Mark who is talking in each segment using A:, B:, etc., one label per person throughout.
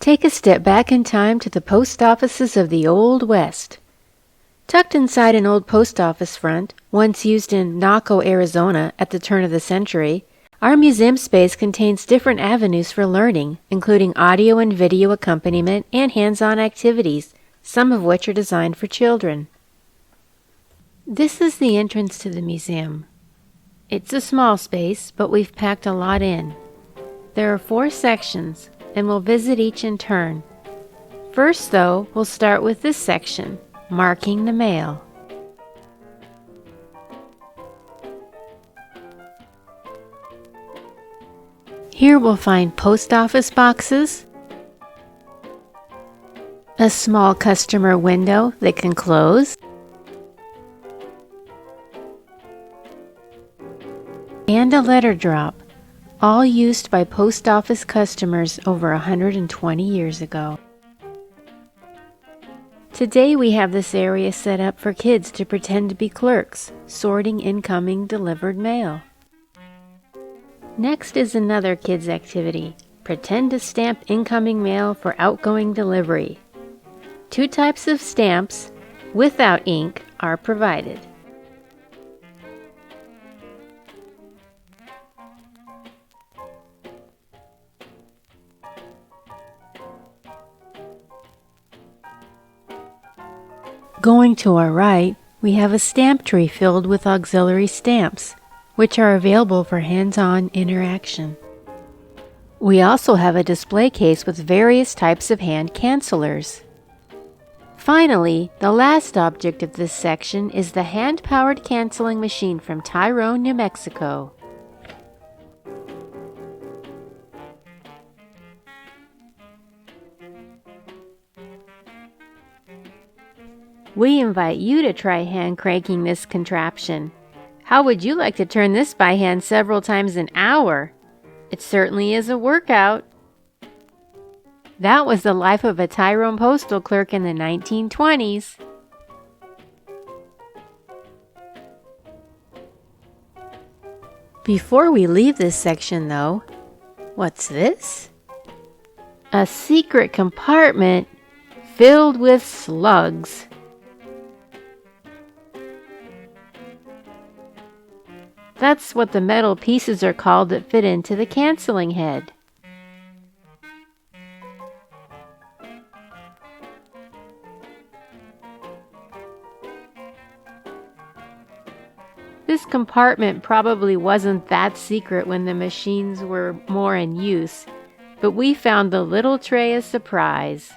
A: Take a step back in time to the post offices of the Old West. Tucked inside an old post office front, once used in Naco, Arizona at the turn of the century, our museum space contains different avenues for learning, including audio and video accompaniment and hands-on activities, some of which are designed for children. This is the entrance to the museum. It's a small space, but we've packed a lot in. There are 4 sections, and we'll visit each in turn. First, though, we'll start with this section, Marking the Mail. Here we'll find post office boxes, a small customer window that can close, and a letter drop, all used by post office customers over 120 years ago. Today we have this area set up for kids to pretend to be clerks, sorting incoming delivered mail. Next is another kids' activity. Pretend to stamp incoming mail for outgoing delivery. 2 types of stamps, without ink, are provided. Going to our right, we have a stamp tree filled with auxiliary stamps, which are available for hands-on interaction. We also have a display case with various types of hand cancelers. Finally, the last object of this section is the hand-powered canceling machine from Tyrone, New Mexico. We invite you to try hand cranking this contraption. How would you like to turn this by hand several times an hour? It certainly is a workout. That was the life of a Tyrone postal clerk in the 1920s. Before we leave this section, though, what's this? A secret compartment filled with slugs. That's what the metal pieces are called that fit into the canceling head. This compartment probably wasn't that secret when the machines were more in use, but we found the little tray a surprise.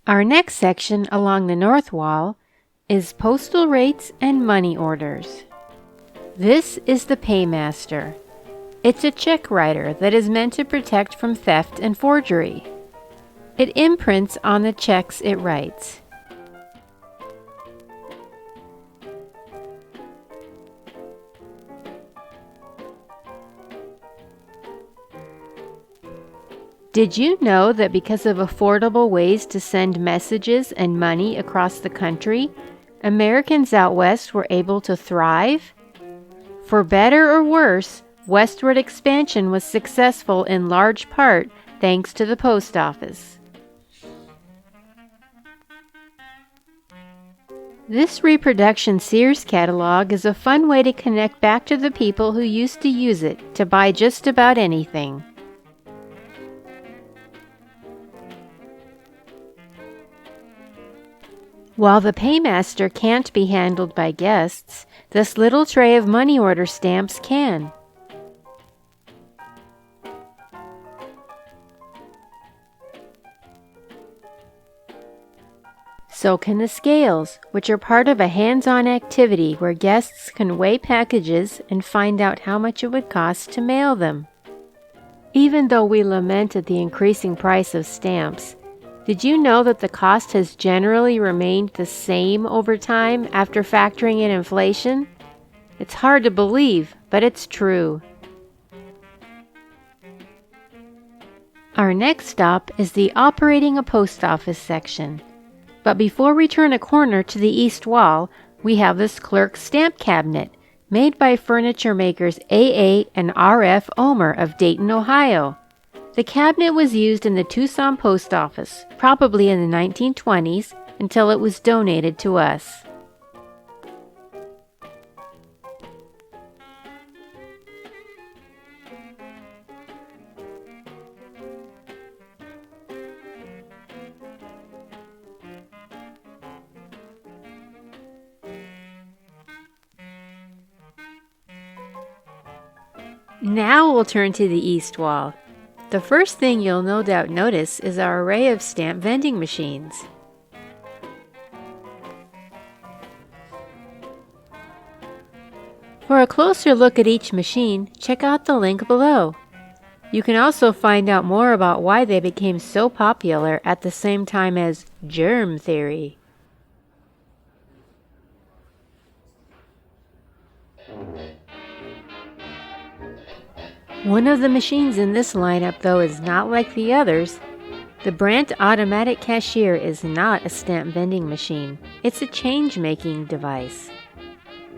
A: Our next section along the north wall is postal rates and money orders. This is the Paymaster. It's a check writer that is meant to protect from theft and forgery. It imprints on the checks it writes. Did you know that because of affordable ways to send messages and money across the country, Americans out west were able to thrive? For better or worse, westward expansion was successful in large part thanks to the post office. This reproduction Sears catalog is a fun way to connect back to the people who used to use it to buy just about anything. While the Paymaster can't be handled by guests, this little tray of money order stamps can. So can the scales, which are part of a hands-on activity where guests can weigh packages and find out how much it would cost to mail them. Even though we lament at the increasing price of stamps, did you know that the cost has generally remained the same over time after factoring in inflation? It's hard to believe, but it's true. Our next stop is the Operating a Post Office section. But before we turn a corner to the east wall, we have this clerk stamp cabinet, made by furniture makers A.A. and R.F. Omer of Dayton, Ohio. The cabinet was used in the Tucson post office, probably in the 1920s, until it was donated to us. Now we'll turn to the east wall. The first thing you'll no doubt notice is our array of stamp vending machines. For a closer look at each machine, check out the link below. You can also find out more about why they became so popular at the same time as germ theory. One of the machines in this lineup, though, is not like the others. The Brandt Automatic Cashier is not a stamp vending machine. It's a change-making device.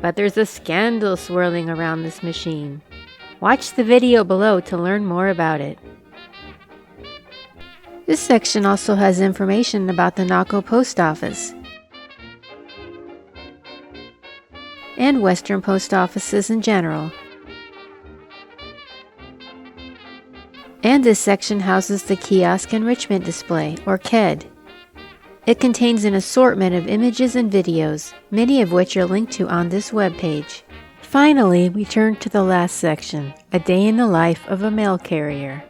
A: But there's a scandal swirling around this machine. Watch the video below to learn more about it. This section also has information about the Naco Post Office and Western post offices in general. And this section houses the Kiosk Enrichment Display, or KED. It contains an assortment of images and videos, many of which are linked to on this webpage. Finally, we turn to the last section, a day in the life of a mail carrier.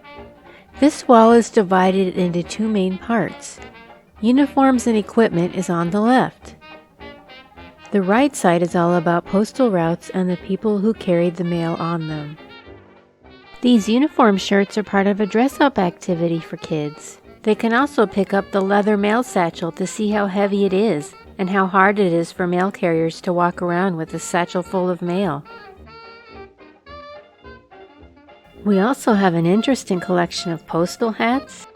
A: This wall is divided into two main parts. Uniforms and equipment is on the left. The right side is all about postal routes and the people who carried the mail on them. These uniform shirts are part of a dress-up activity for kids. They can also pick up the leather mail satchel to see how heavy it is and how hard it is for mail carriers to walk around with a satchel full of mail. We also have an interesting collection of postal hats,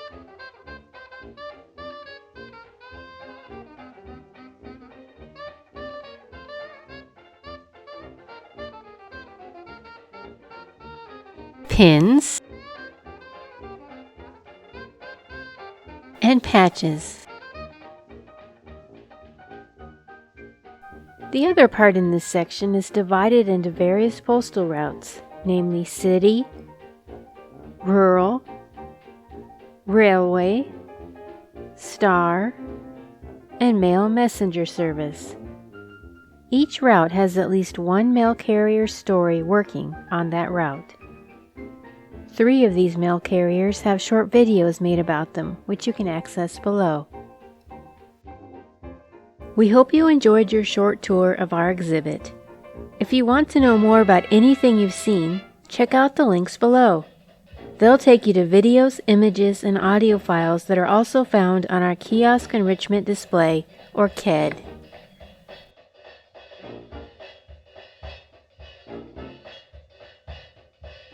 A: pins, and patches. The other part in this section is divided into various postal routes, namely city, rural, railway, star, and mail messenger service. Each route has at least one mail carrier story working on that route. 3 of these mail carriers have short videos made about them, which you can access below. We hope you enjoyed your short tour of our exhibit. If you want to know more about anything you've seen, check out the links below. They'll take you to videos, images, and audio files that are also found on our Kiosk Enrichment Display, or KED.